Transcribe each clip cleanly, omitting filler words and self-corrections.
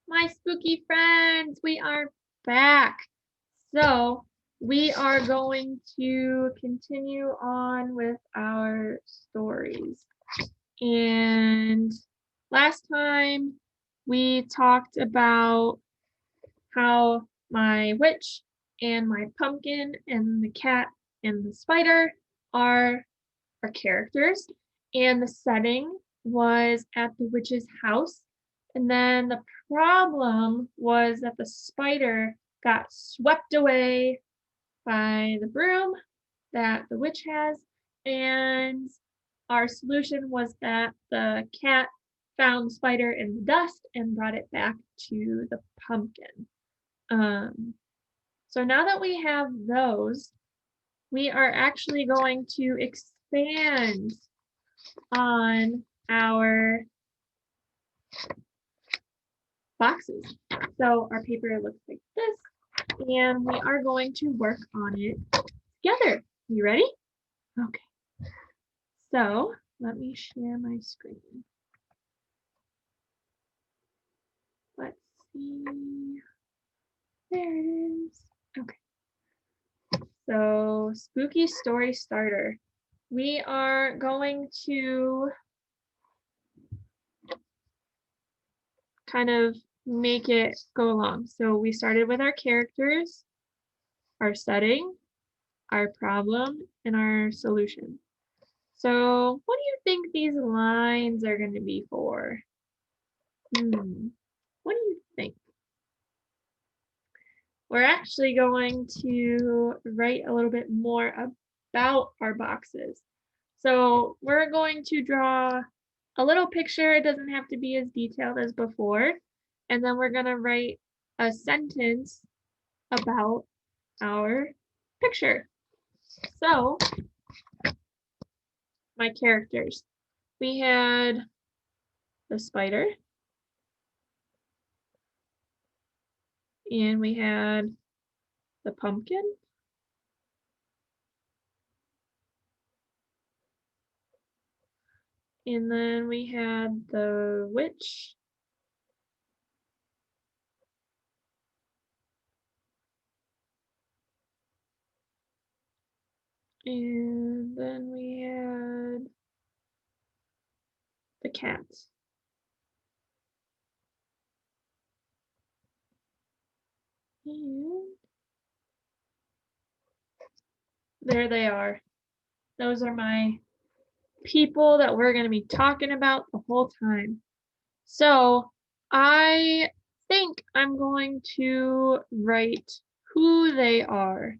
My spooky friends, we are back. So, we are going to continue on with our stories. And last time we talked about how my witch and my pumpkin and the cat and the spider are our characters. And the setting was at the witch's house. And then the problem was that the spider got swept away by the broom that the witch has. And our solution was that the cat found the spider in the dust and brought it back to the pumpkin. Um, so now that we have those, we are actually going to expand on our boxes. So our paper looks like this, and we are going to work on it together. You ready? Okay. So let me share my screen. Let's see. There it is. Okay. So spooky story starter. We are going to kind of make it go along. So we started with our characters, our setting, our problem, and our solution. So what do you think these lines are going to be for? What do you think? We're actually going to write a little bit more about our boxes. So we're going to draw a little picture. It doesn't have to be as detailed as before. And then we're going to write a sentence about our picture. So my characters. We had the spider. And we had the pumpkin. And then we had the witch. And then we had the cat. And there they are. Those are my people that we're going to be talking about the whole time. So I think I'm going to write who they are.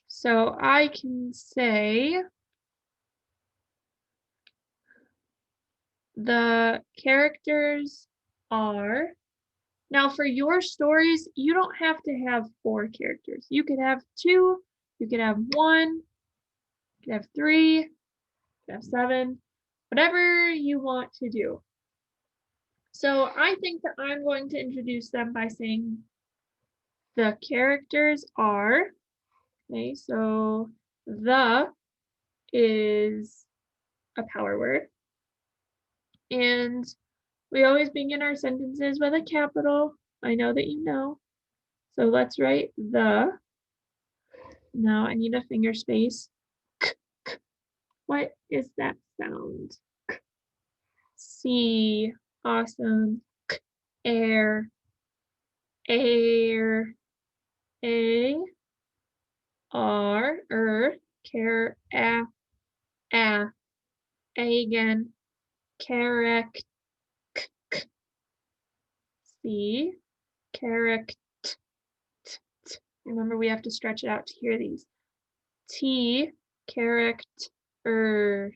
So I can say the characters are. Now for your stories, you don't have to have 4 characters. You could have 2, you could have 1, you could have 3, you could have 7, whatever you want to do. So I think that I'm going to introduce them by saying the characters are, okay, so the is a power word. And we always begin our sentences with a capital. I know that you know. So let's write the. Now I need a finger space. What is that sound? C. Awesome. Air. Air. A. R. Care. A. A. A again. Correct. C. Correct. Remember, we have to stretch it out to hear these. T. Correct. Ers.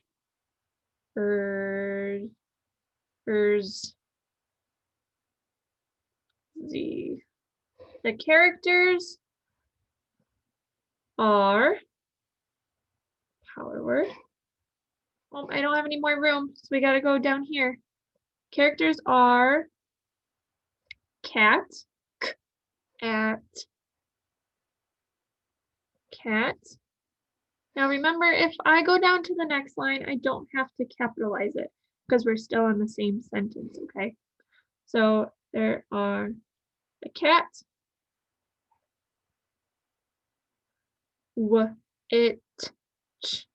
Z. The characters are power word. Well, I don't have any more room, so we gotta go down here. Characters are cat, at, cat. Now remember, if I go down to the next line, I don't have to capitalize it because we're still in the same sentence, okay? So there are the cat, it, ch.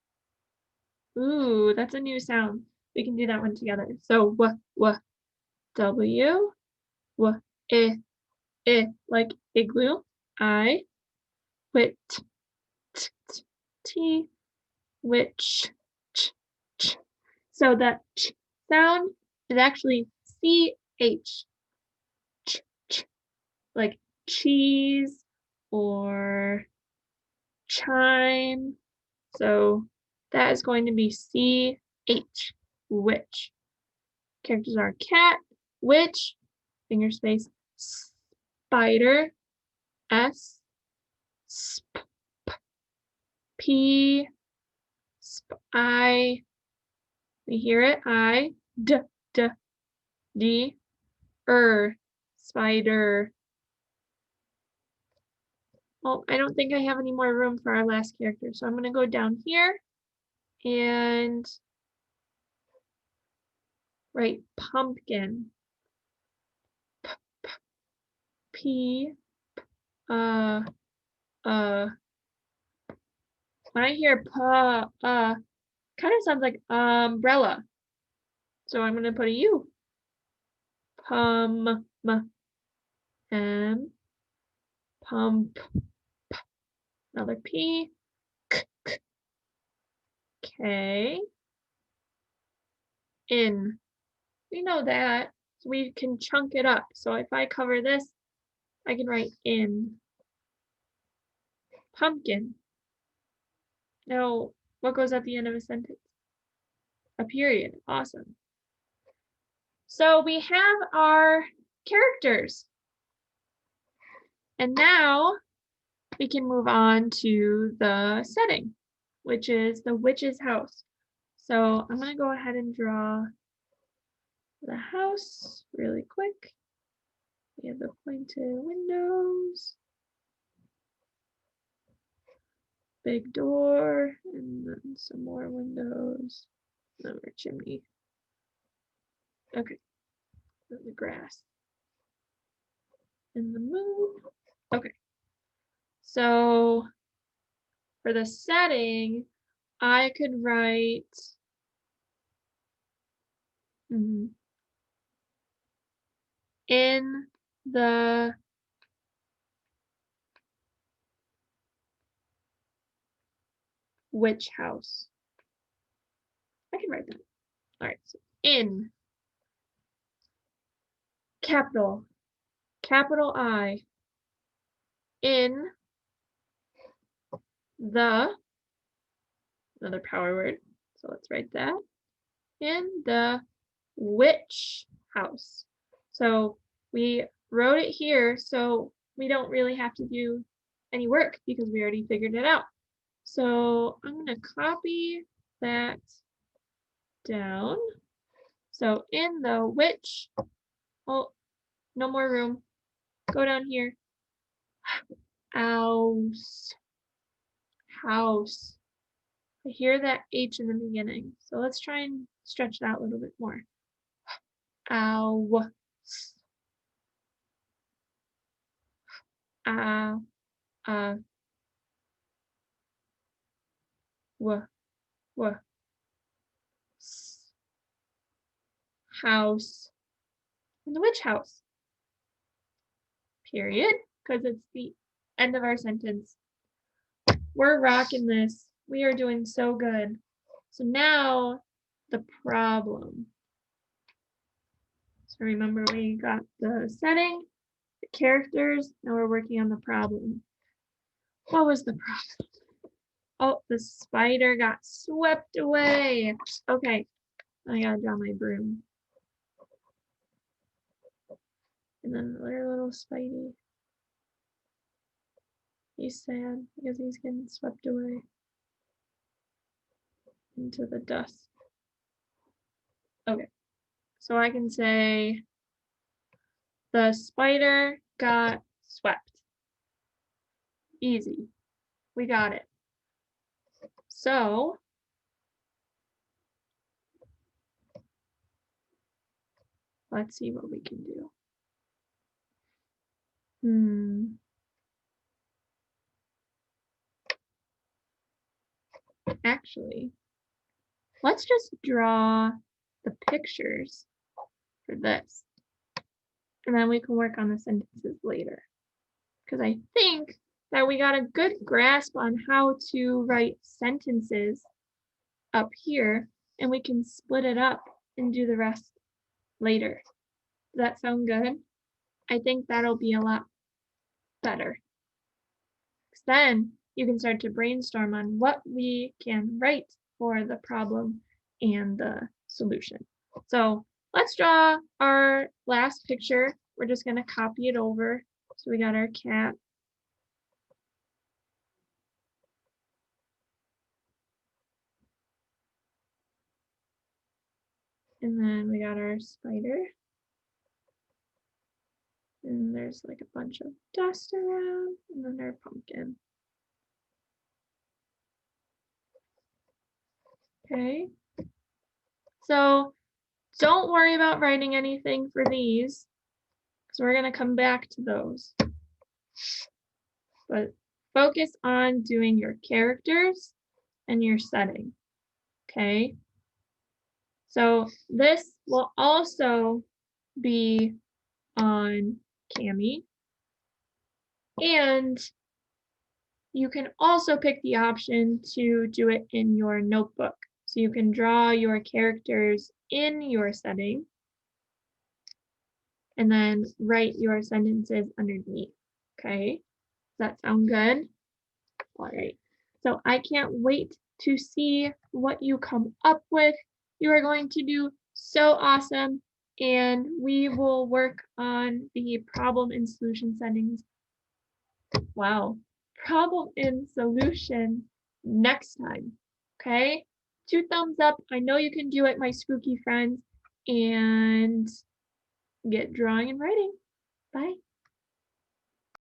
Ooh, that's a new sound. We can do that one together. So w, like igloo, I, wit, t, which, ch. So that ch sound is actually ch, ch, like cheese or chime. So that is going to be ch, which. Characters are cat, witch, finger space, spider, s, sp, p, I. We hear it, I, d, d, spider. Well, I don't think I have any more room for our last character, so I'm going to go down here and write pumpkin. P, when I hear kind of sounds like umbrella. So I'm going to put a U. Pum, M, pump, another P, K, in. We know that. So we can chunk it up. So if I cover this, I can write in. Pumpkin. Now, what goes at the end of a sentence? A period. Awesome. So we have our characters. And now we can move on to the setting, which is the witch's house. So I'm going to go ahead and draw the house really quick. We have the pointed windows, big door, and then some more windows, another chimney. Okay, then the grass and the moon. Okay, so for the setting, I could write in the witch house. I can write that. All right, so in capital I, in the, another power word, so let's write that, in the witch house. So we wrote it here, so we don't really have to do any work because we already figured it out. So I'm going to copy that down. So in the witch, oh, no more room. Go down here. House. House. I hear that H in the beginning. So let's try and stretch that a little bit more. Ow. Uh, w, house. In the witch house. Period. Because it's the end of our sentence. We're rocking this. We are doing so good. So now the problem. So remember we got the setting, the characters, now we're working on the problem. What was the problem? Oh, the spider got swept away. Okay, I gotta draw my broom. And then our little Spidey. He's sad because he's getting swept away into the dust. Okay, so I can say the spider got swept. Easy. We got it. So let's see what we can do. Actually, let's just draw the pictures for this. And then we can work on the sentences later. Because I think that we got a good grasp on how to write sentences up here, and we can split it up and do the rest later. Does that sound good? I think that'll be a lot better. 'Cause then you can start to brainstorm on what we can write for the problem and the solution. So let's draw our last picture. We're just going to copy it over. So we got our cat. And then we got our spider. And there's like a bunch of dust around. And then our pumpkin. Okay. So don't worry about writing anything for these, because we're going to come back to those. But focus on doing your characters and your setting. Okay. So this will also be on Cami. And you can also pick the option to do it in your notebook. So you can draw your characters in your setting and then write your sentences underneath. Okay. Does that sound good? All right. So I can't wait to see what you come up with. You are going to do so awesome, and we will work on the problem and solution settings. Wow. Problem and solution next time. Okay? 2 thumbs up. I know you can do it, my spooky friends, and get drawing and writing. Bye.